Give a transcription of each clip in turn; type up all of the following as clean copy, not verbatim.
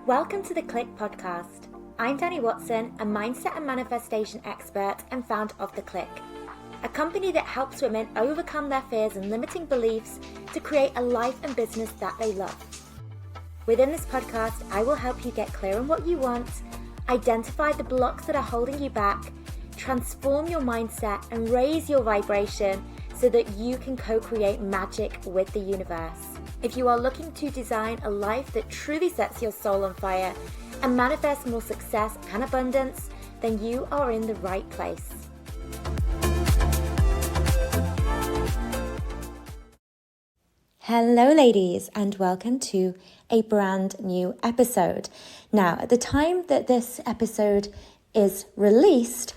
Welcome to the Clique podcast. I'm Dani, a mindset and manifestation expert and founder of the Clique, a company that helps women overcome their fears and limiting beliefs to create a life and business that they love. Within this podcast, I will help you get clear on what you want, identify the blocks that are holding you back, transform your mindset and raise your vibration so that you can co-create magic with the universe. If you are looking to design a life that truly sets your soul on fire and manifest more success and abundance, then you are in the right place. Hello ladies, and welcome to a brand new episode. Now, at the time that this episode is released,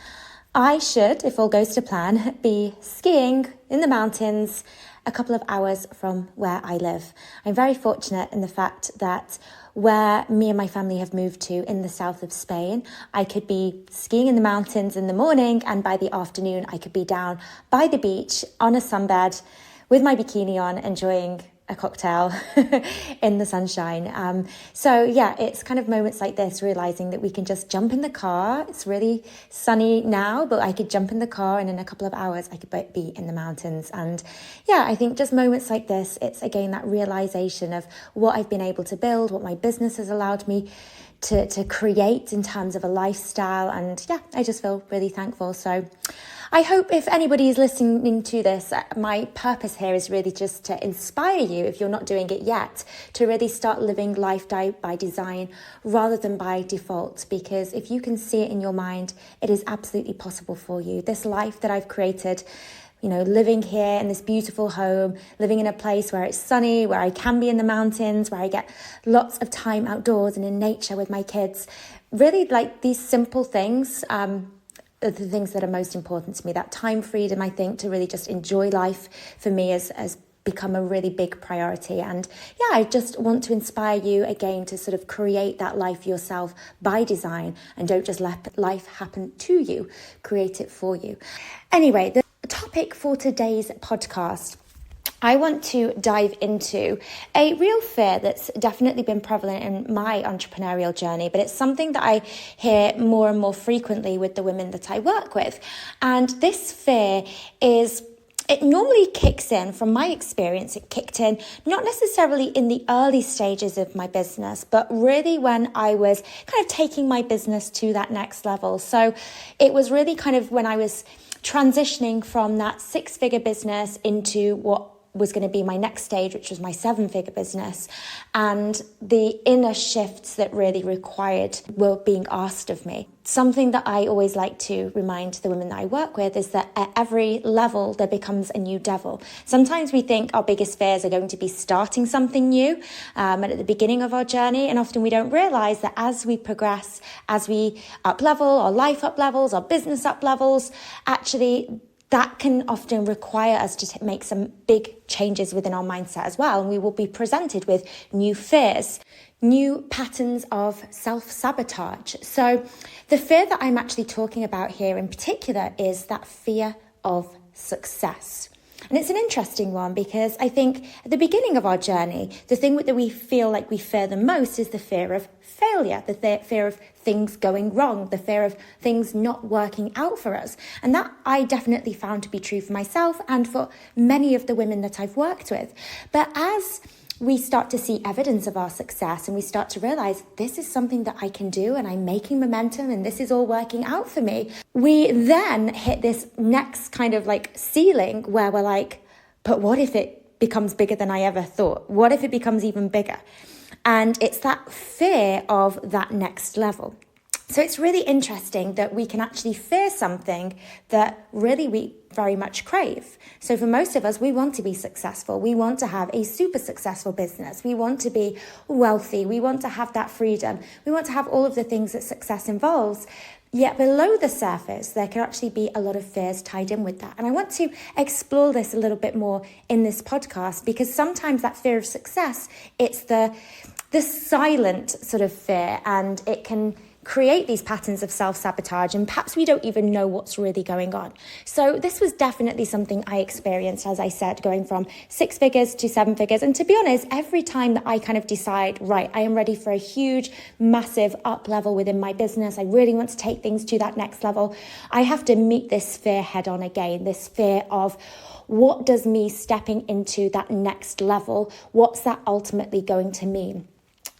I should, if all goes to plan, be skiing in the mountains a couple of hours from where I live. I'm very fortunate in the fact that where me and my family have moved to in the south of Spain, I could be skiing in the mountains in the morning, and by the afternoon I could be down by the beach on a sunbed with my bikini on, enjoying a cocktail in the sunshine. So yeah, it's kind of moments like this, realizing that we can just jump in the car. It's really sunny now, but I could jump in the car and in a couple of hours I could be in the mountains. And yeah, I think just moments like this, it's again that realization of what I've been able to build, what my business has allowed me to create in terms of a lifestyle. And yeah, I just feel really thankful. So I hope if anybody is listening to this, my purpose here is really just to inspire you, if you're not doing it yet, to really start living life by design rather than by default. Because if you can see it in your mind, it is absolutely possible for you. This life that I've created, you know, living here in this beautiful home, living in a place where it's sunny, where I can be in the mountains, where I get lots of time outdoors and in nature with my kids. Really, like, these simple things are the things that are most important to me. That time freedom, I think, to really just enjoy life for me has become a really big priority. And yeah, I just want to inspire you again to sort of create that life yourself by design, and don't just let life happen to you, create it for you. Anyway, the topic for today's podcast, I want to dive into a real fear that's definitely been prevalent in my entrepreneurial journey, but it's something that I hear more and more frequently with the women that I work with. And this fear it normally kicks in, from my experience, it kicked in not necessarily in the early stages of my business, but really when I was kind of taking my business to that next level. So it was really kind of when I was transitioning from that 6-figure business into what was going to be my next stage, which was my 7-figure business, and the inner shifts that really were being asked of me. Something that I always like to remind the women that I work with is that at every level there becomes a new devil. Sometimes we think our biggest fears are going to be starting something new and at the beginning of our journey, and often we don't realize that as we progress, as we up-level, our life up-levels, our business up-levels, actually that can often require us to make some big changes within our mindset as well. And we will be presented with new fears, new patterns of self-sabotage. So the fear that I'm actually talking about here in particular is that fear of success. And it's an interesting one, because I think at the beginning of our journey, the thing that we feel like we fear the most is the fear of failure, the fear of things going wrong, the fear of things not working out for us. And that I definitely found to be true for myself and for many of the women that I've worked with. But as we start to see evidence of our success and we start to realize this is something that I can do and I'm making momentum and this is all working out for me, we then hit this next kind of like ceiling where we're like, but what if it becomes bigger than I ever thought? What if it becomes even bigger? And it's that fear of that next level. So it's really interesting that we can actually fear something that really we very much crave. So for most of us, we want to be successful. We want to have a super successful business. We want to be wealthy. We want to have that freedom. We want to have all of the things that success involves. Yet below the surface, there can actually be a lot of fears tied in with that. And I want to explore this a little bit more in this podcast, because sometimes that fear of success, it's the silent sort of fear, and it can create these patterns of self-sabotage, and perhaps we don't even know what's really going on. So this was definitely something I experienced, as I said, going from 6 figures to 7 figures. And to be honest, every time that I kind of decide, right, I am ready for a huge, massive up level within my business, I really want to take things to that next level, I have to meet this fear head on again, this fear of, what does me stepping into that next level, what's that ultimately going to mean?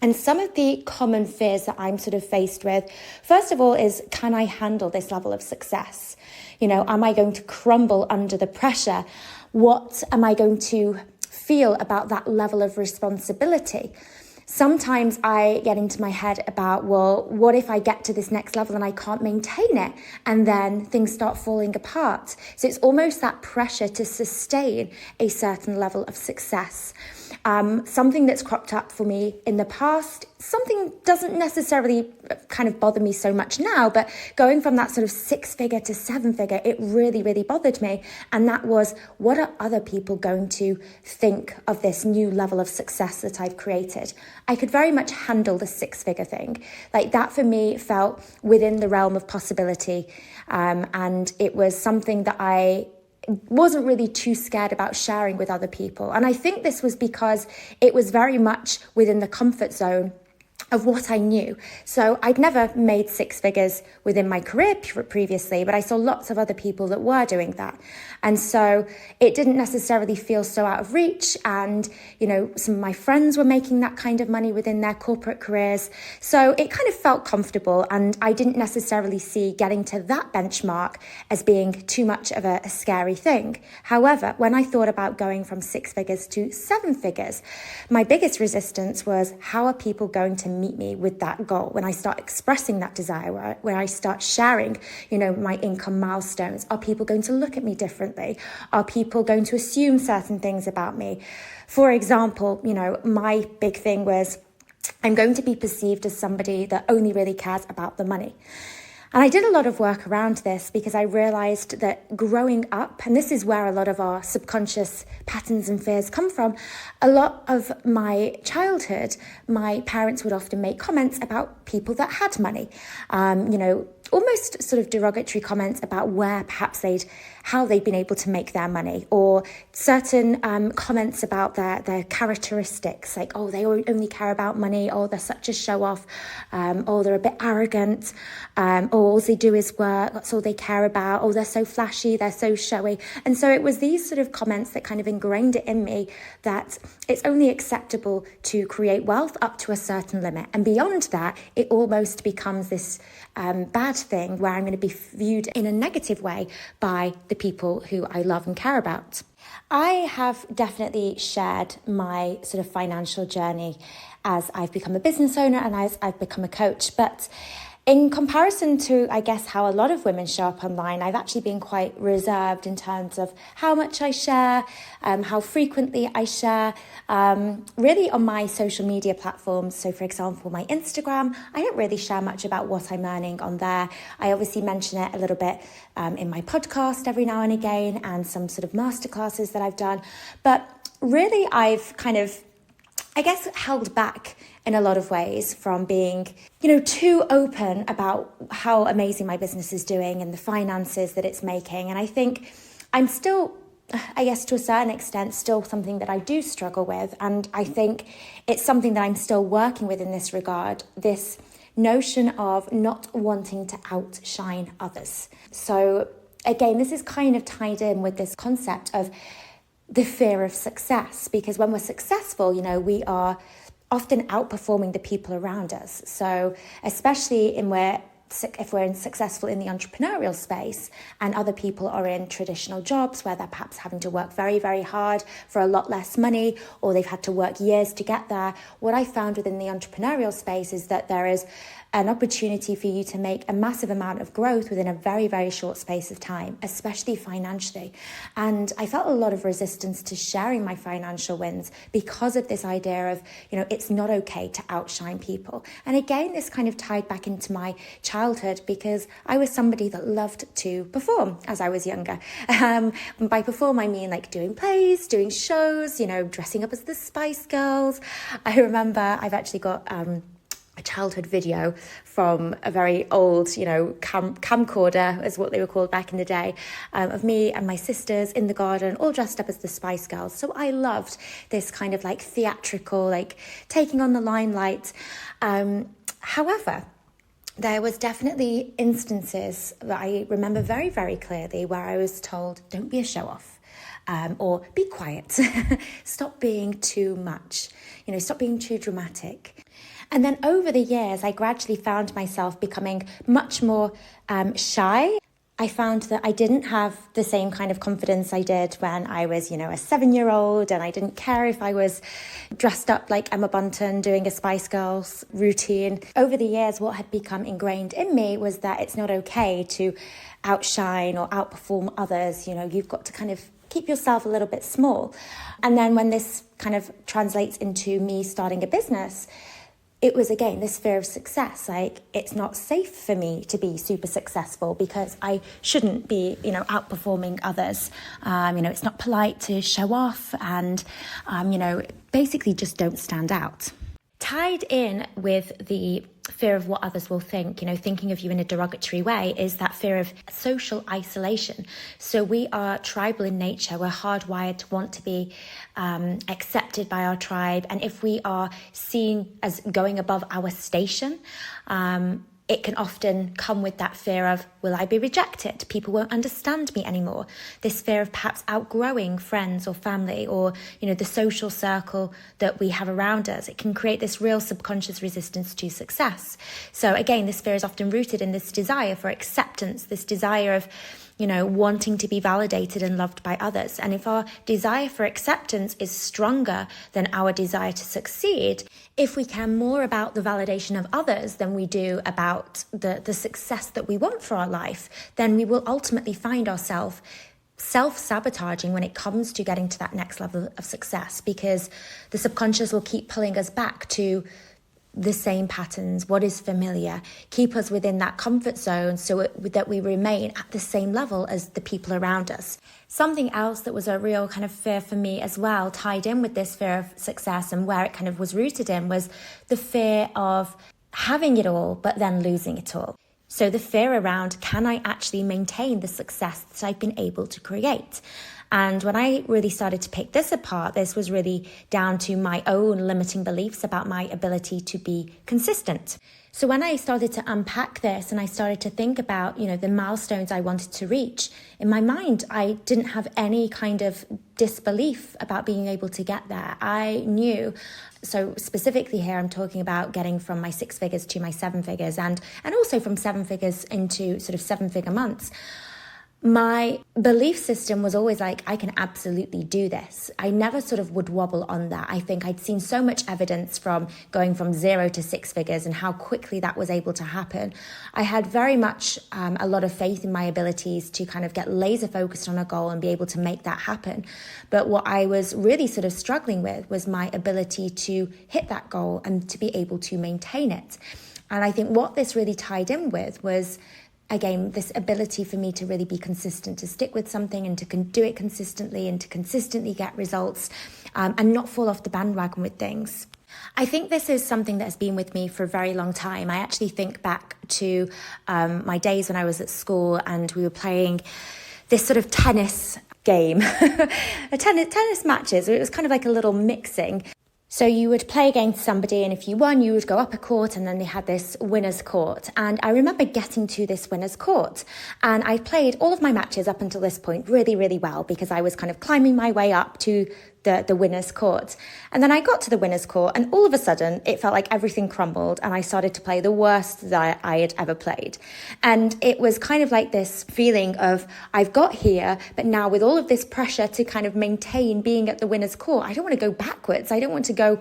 And some of the common fears that I'm sort of faced with, first of all, is, can I handle this level of success? Am I going to crumble under the pressure? What am I going to feel about that level of responsibility? Sometimes I get into my head about, well, what if I get to this next level and I can't maintain it? And then things start falling apart. So it's almost that pressure to sustain a certain level of success. Something that's cropped up for me in the past, something doesn't necessarily kind of bother me so much now, but going from that sort of 6 figure to 7 figure, it really, really bothered me. And that was, what are other people going to think of this new level of success that I've created? I could very much handle the 6 figure thing. Like, that for me felt within the realm of possibility. And it was something that I wasn't really too scared about sharing with other people. And I think this was because it was very much within the comfort zone of what I knew. So I'd never made 6 figures within my career previously, but I saw lots of other people that were doing that. And so it didn't necessarily feel so out of reach. And, some of my friends were making that kind of money within their corporate careers. So it kind of felt comfortable, and I didn't necessarily see getting to that benchmark as being too much of a scary thing. However, when I thought about going from 6 figures to 7 figures, my biggest resistance was, how are people going to meet me with that goal? When I start expressing that desire, where I start sharing, my income milestones, are people going to look at me differently? Are people going to assume certain things about me? For example, my big thing was, I'm going to be perceived as somebody that only really cares about the money. And I did a lot of work around this, because I realized that growing up, and this is where a lot of our subconscious patterns and fears come from, a lot of my childhood, my parents would often make comments about people that had money, almost sort of derogatory comments about how they'd been able to make their money, or certain comments about their characteristics, like, oh, they only care about money, oh, they're such a show off, oh, they're a bit arrogant, or all they do is work, that's all they care about, oh, they're so flashy, they're so showy. And so it was these sort of comments that kind of ingrained it in me that it's only acceptable to create wealth up to a certain limit, and beyond that it almost becomes this bad thing where I'm going to be viewed in a negative way by the people who I love and care about. I have definitely shared my sort of financial journey as I've become a business owner and as I've become a coach, but in comparison to, I guess, how a lot of women show up online, I've actually been quite reserved in terms of how much I share, how frequently I share, really on my social media platforms. So, for example, my Instagram, I don't really share much about what I'm earning on there. I obviously mention it a little bit in my podcast every now and again, and some sort of masterclasses that I've done. But really, I've kind of, I guess, held back in a lot of ways from being, too open about how amazing my business is doing and the finances that it's making. And I think I'm still, I guess to a certain extent, still something that I do struggle with. And I think it's something that I'm still working with in this regard, this notion of not wanting to outshine others. So again, this is kind of tied in with this concept of the fear of success, because when we're successful, we are often outperforming the people around us. So especially if we're successful in the entrepreneurial space and other people are in traditional jobs where they're perhaps having to work very, very hard for a lot less money, or they've had to work years to get there, what I found within the entrepreneurial space is that there is an opportunity for you to make a massive amount of growth within a very, very short space of time, especially financially. And I felt a lot of resistance to sharing my financial wins because of this idea of, it's not okay to outshine people. And again, this kind of tied back into my childhood, because I was somebody that loved to perform as I was younger. By perform, I mean like doing plays, doing shows, dressing up as the Spice Girls. I remember I've actually got a childhood video from a very old, camcorder is what they were called back in the day, of me and my sisters in the garden, all dressed up as the Spice Girls. So I loved this kind of like theatrical, like taking on the limelight. However, there was definitely instances that I remember very, very clearly where I was told, don't be a show-off, or be quiet, stop being too much, stop being too dramatic. And then over the years, I gradually found myself becoming much more shy. I found that I didn't have the same kind of confidence I did when I was, a 7-year-old, and I didn't care if I was dressed up like Emma Bunton doing a Spice Girls routine. Over the years, what had become ingrained in me was that it's not okay to outshine or outperform others. You've got to kind of keep yourself a little bit small. And then when this kind of translates into me starting a business, it was, again, this fear of success. Like, it's not safe for me to be super successful because I shouldn't be, outperforming others. It's not polite to show off and, basically just don't stand out. Tied in with the fear of what others will think, thinking of you in a derogatory way, is that fear of social isolation. So we are tribal in nature. We're hardwired to want to be accepted by our tribe. And if we are seen as going above our station, it can often come with that fear of, will I be rejected? People won't understand me anymore. This fear of perhaps outgrowing friends or family or, the social circle that we have around us. It can create this real subconscious resistance to success. So again, this fear is often rooted in this desire for acceptance, this desire of, wanting to be validated and loved by others. And if our desire for acceptance is stronger than our desire to succeed, if we care more about the validation of others than we do about the success that we want for our life, then we will ultimately find ourselves self-sabotaging when it comes to getting to that next level of success, because the subconscious will keep pulling us back to the same patterns, what is familiar, keep us within that comfort zone so that we remain at the same level as the people around us. Something else that was a real kind of fear for me as well, tied in with this fear of success and where it kind of was rooted in, was the fear of having it all, but then losing it all. So the fear around, can I actually maintain the success that I've been able to create? And when I really started to pick this apart, this was really down to my own limiting beliefs about my ability to be consistent. So when I started to unpack this and I started to think about, the milestones I wanted to reach, in my mind, I didn't have any kind of disbelief about being able to get there. I knew, so specifically here, I'm talking about getting from my 6 figures to my 7 figures and also from 7 figures into sort of 7-figure months. My belief system was always like, I can absolutely do this. I never sort of would wobble on that. I think I'd seen so much evidence from going from 0 to 6 figures and how quickly that was able to happen. I had very much a lot of faith in my abilities to kind of get laser focused on a goal and be able to make that happen. But what I was really sort of struggling with was my ability to hit that goal and to be able to maintain it. And I think what this really tied in with was, again, this ability for me to really be consistent, to stick with something and to do it consistently and to consistently get results and not fall off the bandwagon with things. I think this is something that has been with me for a very long time. I actually think back to my days when I was at school and we were playing this sort of tennis game, tennis matches. It was kind of like a little mixing. So you would play against somebody, and if you won, you would go up a court, and then they had this winner's court. And I remember getting to this winner's court, and I played all of my matches up until this point really, really well, because I was kind of climbing my way up to the winner's court. And then I got to the winner's court, and all of a sudden it felt like everything crumbled, and I started to play the worst that I had ever played. And it was kind of like this feeling of, I've got here, but now with all of this pressure to kind of maintain being at the winner's court, I don't want to go backwards. I don't want to go,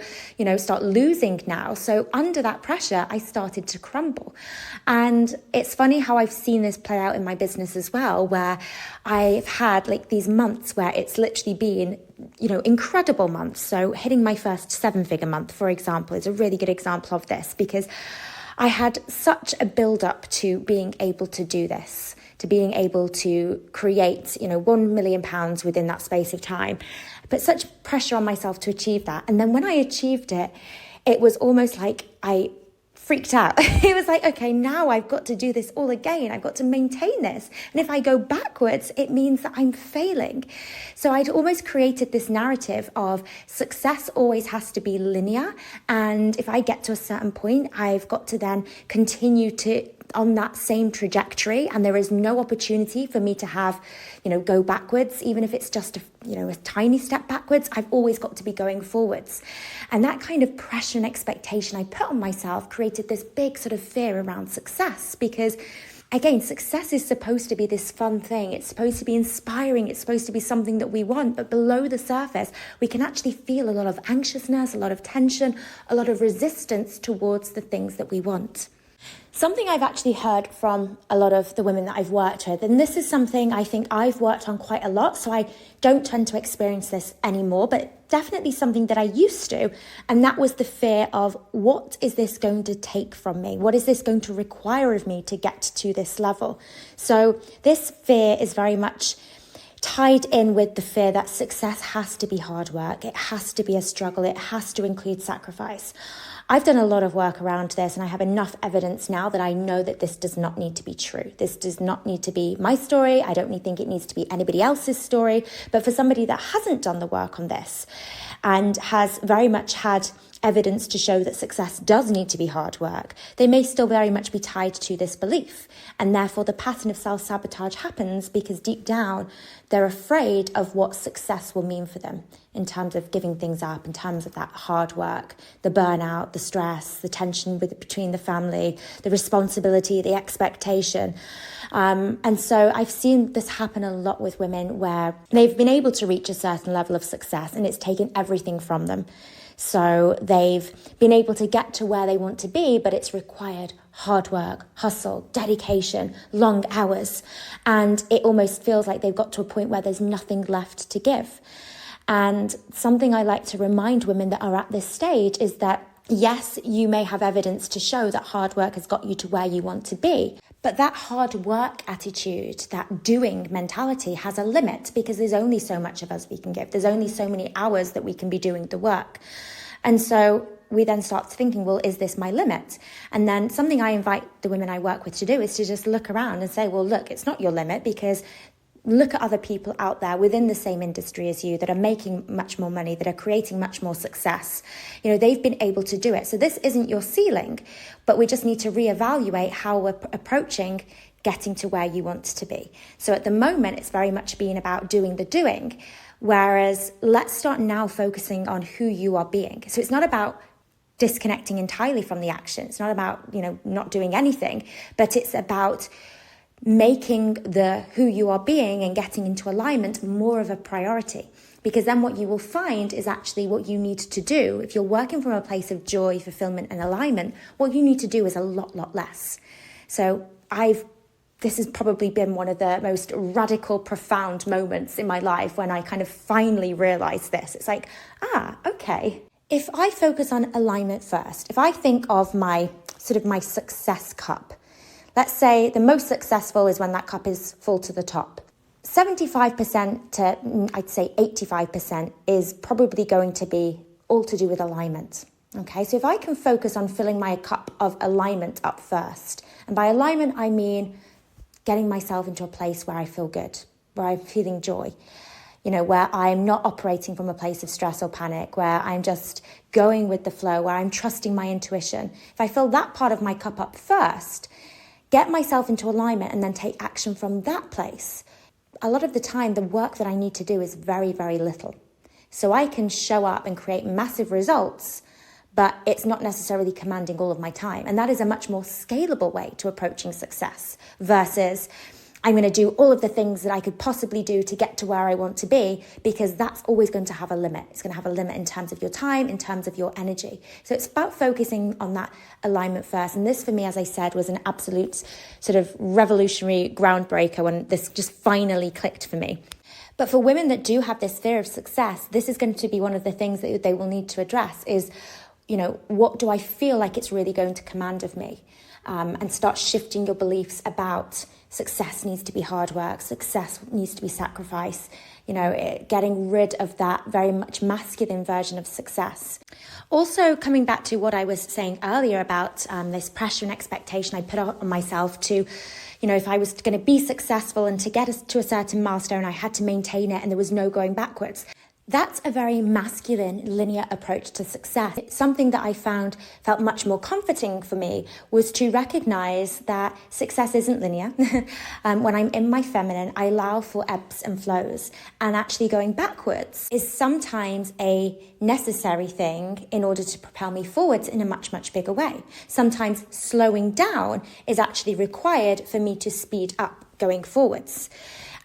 start losing now. So under that pressure, I started to crumble. And it's funny how I've seen this play out in my business as well, where I've had like these months where it's literally been incredible months. So hitting my first 7-figure month, for example, is a really good example of this, because I had such a build up to being able to do this, to being able to create, £1 million within that space of time. I put such pressure on myself to achieve that. And then when I achieved it, it was almost like I freaked out. It was like, okay, now I've got to do this all again. I've got to maintain this. And if I go backwards, it means that I'm failing. So I'd almost created this narrative of success always has to be linear. And if I get to a certain point, I've got to then continue to on that same trajectory, and there is no opportunity for me to have, go backwards, even if it's just a tiny step backwards. I've always got to be going forwards. And that kind of pressure and expectation I put on myself created this big sort of fear around success, because again, success is supposed to be this fun thing. It's supposed to be inspiring. It's supposed to be something that we want. But below the surface, we can actually feel a lot of anxiousness, a lot of tension, a lot of resistance towards the things that we want. Something I've actually heard from a lot of the women that I've worked with, and this is something I think I've worked on quite a lot, so I don't tend to experience this anymore, but definitely something that I used to, and that was the fear of, what is this going to take from me? What is this going to require of me to get to this level? So this fear is very much tied in with the fear that success has to be hard work. It has to be a struggle. It has to include sacrifice. I've done a lot of work around this, and I have enough evidence now that I know that this does not need to be true. This does not need to be my story. I don't think it needs to be anybody else's story. But for somebody that hasn't done the work on this and has very much had evidence to show that success does need to be hard work, they may still very much be tied to this belief. And therefore the pattern of self-sabotage happens because deep down they're afraid of what success will mean for them in terms of giving things up, in terms of that hard work, the burnout, the stress, the tension between the family, the responsibility, the expectation. And so I've seen this happen a lot with women where they've been able to reach a certain level of success and it's taken everything from them. So they've been able to get to where they want to be, but it's required hard work, hustle, dedication, long hours. And it almost feels like they've got to a point where there's nothing left to give. And something I like to remind women that are at this stage is that, yes, you may have evidence to show that hard work has got you to where you want to be. But that hard work attitude, that doing mentality has a limit, because there's only so much of us we can give. There's only so many hours that we can be doing the work. And so we then start thinking, well, is this my limit? And then something I invite the women I work with to do is to just look around and say, well, look, it's not your limit, because look at other people out there within the same industry as you that are making much more money, that are creating much more success. They've been able to do it. So this isn't your ceiling, but we just need to reevaluate how we're approaching getting to where you want to be. So at the moment, it's very much been about doing the doing, whereas let's start now focusing on who you are being. So it's not about disconnecting entirely from the action. It's not about, not doing anything, but it's about making the who you are being and getting into alignment more of a priority. Because then what you will find is actually what you need to do. If you're working from a place of joy, fulfillment and alignment, what you need to do is a lot less. So this has probably been one of the most radical, profound moments in my life when I kind of finally realized this. It's like, okay. If I focus on alignment first, if I think of my success cup, let's say the most successful is when that cup is full to the top. 75% to, I'd say 85% is probably going to be all to do with alignment. Okay, so if I can focus on filling my cup of alignment up first, and by alignment I mean getting myself into a place where I feel good, where I'm feeling joy, where I'm not operating from a place of stress or panic, where I'm just going with the flow, where I'm trusting my intuition. If I fill that part of my cup up first, get myself into alignment and then take action from that place, a lot of the time the work that I need to do is very, very little. So I can show up and create massive results, but it's not necessarily commanding all of my time. And that is a much more scalable way to approaching success versus I'm going to do all of the things that I could possibly do to get to where I want to be, because that's always going to have a limit. It's going to have a limit in terms of your time, in terms of your energy. So it's about focusing on that alignment first. And this for me, as I said, was an absolute sort of revolutionary groundbreaker when this just finally clicked for me. But for women that do have this fear of success, this is going to be one of the things that they will need to address is, what do I feel like it's really going to command of me? And start shifting your beliefs about success needs to be hard work, success needs to be sacrifice, getting rid of that very much masculine version of success. Also, coming back to what I was saying earlier about this pressure and expectation I put on myself to, if I was going to be successful and to get us to a certain milestone, I had to maintain it and there was no going backwards. That's a very masculine, linear approach to success. Something that I felt much more comforting for me was to recognize that success isn't linear. When I'm in my feminine, I allow for ebbs and flows. And actually going backwards is sometimes a necessary thing in order to propel me forwards in a much, much bigger way. Sometimes slowing down is actually required for me to speed up going forwards.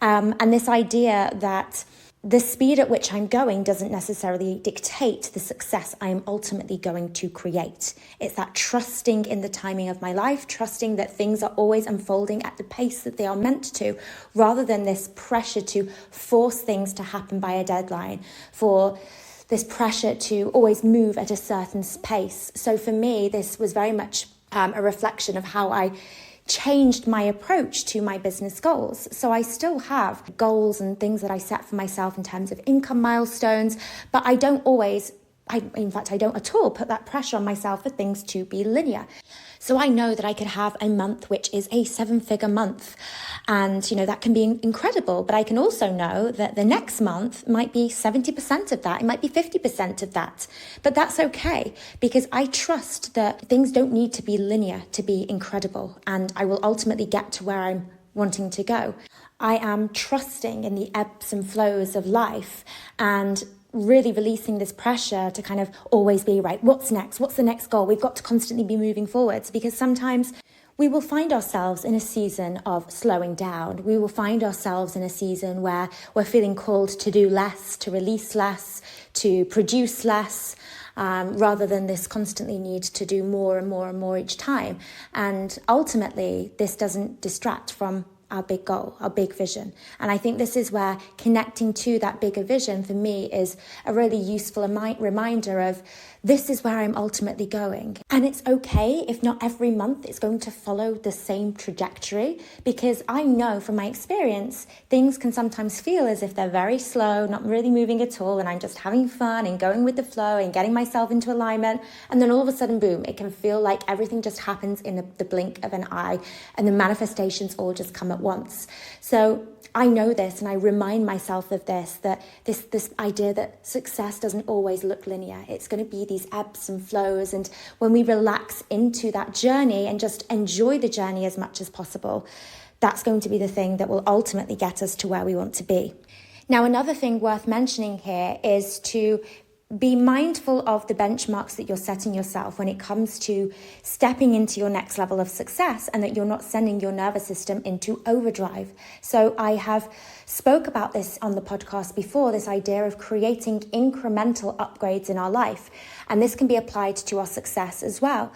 And this idea that the speed at which I'm going doesn't necessarily dictate the success I am ultimately going to create. It's that trusting in the timing of my life, trusting that things are always unfolding at the pace that they are meant to, rather than this pressure to force things to happen by a deadline, for this pressure to always move at a certain pace. So for me, this was very much a reflection of how I changed my approach to my business goals. So I still have goals and things that I set for myself in terms of income milestones, but I don't at all put that pressure on myself for things to be linear. So I know that I could have a month which is a 7-figure month, and that can be incredible, but I can also know that the next month might be 70% of that, it might be 50% of that, but that's okay, because I trust that things don't need to be linear to be incredible, and I will ultimately get to where I'm wanting to go. I am trusting in the ebbs and flows of life and really releasing this pressure to kind of always be right. What's next? What's the next goal? We've got to constantly be moving forwards, because sometimes we will find ourselves in a season of slowing down. We will find ourselves in a season where we're feeling called to do less, to release less, to produce less, rather than this constantly need to do more and more and more each time. And ultimately, this doesn't distract from our big goal, our big vision. And I think this is where connecting to that bigger vision for me is a really useful reminder of this is where I'm ultimately going. And it's okay if not every month it's going to follow the same trajectory, because I know from my experience, things can sometimes feel as if they're very slow, not really moving at all, and I'm just having fun and going with the flow and getting myself into alignment. And then all of a sudden, boom, it can feel like everything just happens in the blink of an eye and the manifestations all just come at once. So I know this, and I remind myself of this, that this idea that success doesn't always look linear. It's going to be these ebbs and flows. And when we relax into that journey and just enjoy the journey as much as possible, that's going to be the thing that will ultimately get us to where we want to be. Now, another thing worth mentioning here is to be mindful of the benchmarks that you're setting yourself when it comes to stepping into your next level of success, and that you're not sending your nervous system into overdrive. So I have spoke about this on the podcast before, this idea of creating incremental upgrades in our life. And this can be applied to our success as well.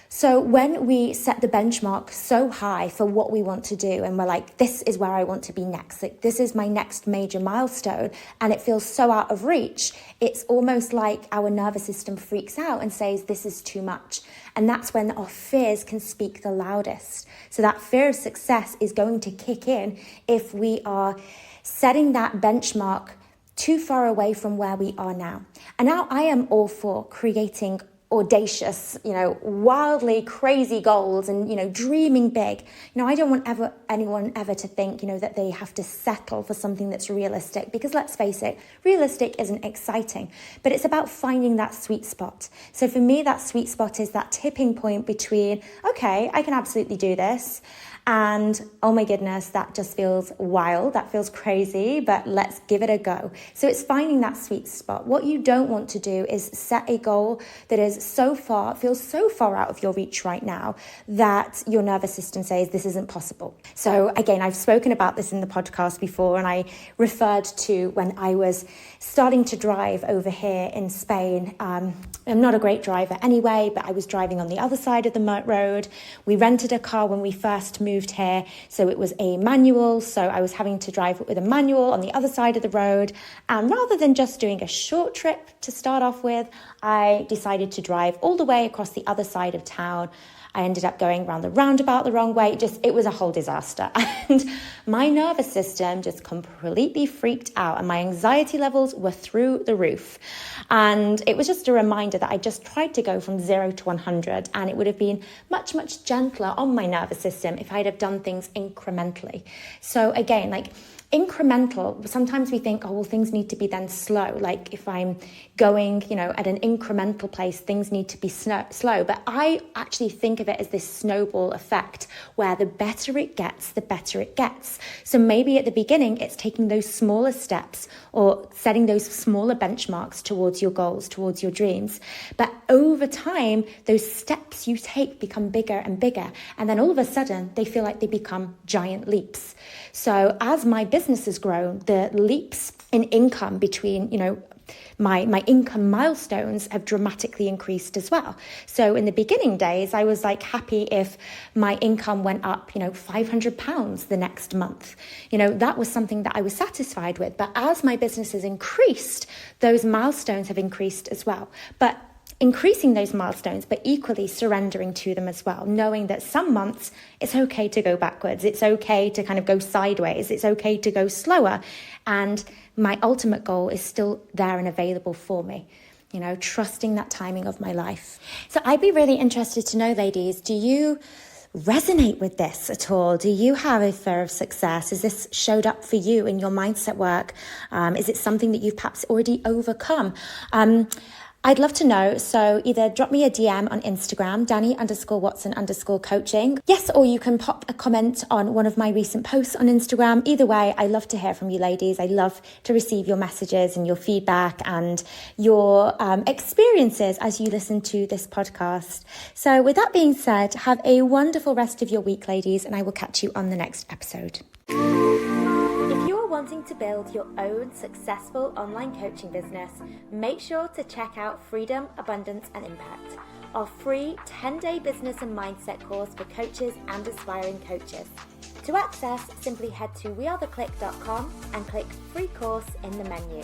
So when we set the benchmark so high for what we want to do, and we're like, this is where I want to be next, like this is my next major milestone, and it feels so out of reach, it's almost like our nervous system freaks out and says, this is too much. And that's when our fears can speak the loudest. So that fear of success is going to kick in if we are setting that benchmark too far away from where we are now. And now I am all for creating audacious, wildly crazy goals and, dreaming big. I don't want anyone ever to think, that they have to settle for something that's realistic, because let's face it, realistic isn't exciting, but it's about finding that sweet spot. So for me, that sweet spot is that tipping point between, okay, I can absolutely do this, and oh my goodness, that just feels wild, that feels crazy, but let's give it a go. So it's finding that sweet spot. What you don't want to do is set a goal that is feels so far out of your reach right now that your nervous system says this isn't possible. So again, I've spoken about this in the podcast before, and I referred to when I was starting to drive over here in Spain. I'm not a great driver anyway, but I was driving on the other side of the road. We rented a car when we first moved here, so it was a manual, so I was having to drive with a manual on the other side of the road, and rather than just doing a short trip to start off with, I decided to drive drive all the way across the other side of town. I ended up going around the roundabout the wrong way. It was a whole disaster. And my nervous system just completely freaked out and my anxiety levels were through the roof. And it was just a reminder that I just tried to go from 0 to 100, and it would have been much, much gentler on my nervous system if I'd have done things incrementally. So again, like, incremental, sometimes we think, oh, well, things need to be then slow. Like if I'm going, at an incremental pace, things need to be slow. But I actually think of it as this snowball effect where the better it gets, the better it gets. So maybe at the beginning, it's taking those smaller steps or setting those smaller benchmarks towards your goals, towards your dreams. But over time, those steps you take become bigger and bigger. And then all of a sudden, they feel like they become giant leaps. So as my business has grown, the leaps in income between, my income milestones have dramatically increased as well. So in the beginning days, I was like happy if my income went up, £500 the next month. That was something that I was satisfied with. But as my business has increased, those milestones have increased as well. But increasing those milestones, but equally surrendering to them as well, knowing that some months it's okay to go backwards. It's okay to kind of go sideways. It's okay to go slower. And my ultimate goal is still there and available for me, trusting that timing of my life. So I'd be really interested to know, ladies, do you resonate with this at all? Do you have a fear of success? Has this showed up for you in your mindset work? Is it something that you've perhaps already overcome? I'd love to know. So either drop me a DM on Instagram, Dani_Watson_coaching. Yes, or you can pop a comment on one of my recent posts on Instagram. Either way, I love to hear from you ladies. I love to receive your messages and your feedback and your experiences as you listen to this podcast. So with that being said, have a wonderful rest of your week, ladies, and I will catch you on the next episode. If you're wanting to build your own successful online coaching business, make sure to check out Freedom, Abundance and Impact, our free 10-day business and mindset course for coaches and aspiring coaches. To access, simply head to wearetheclique.com and click free course in the menu.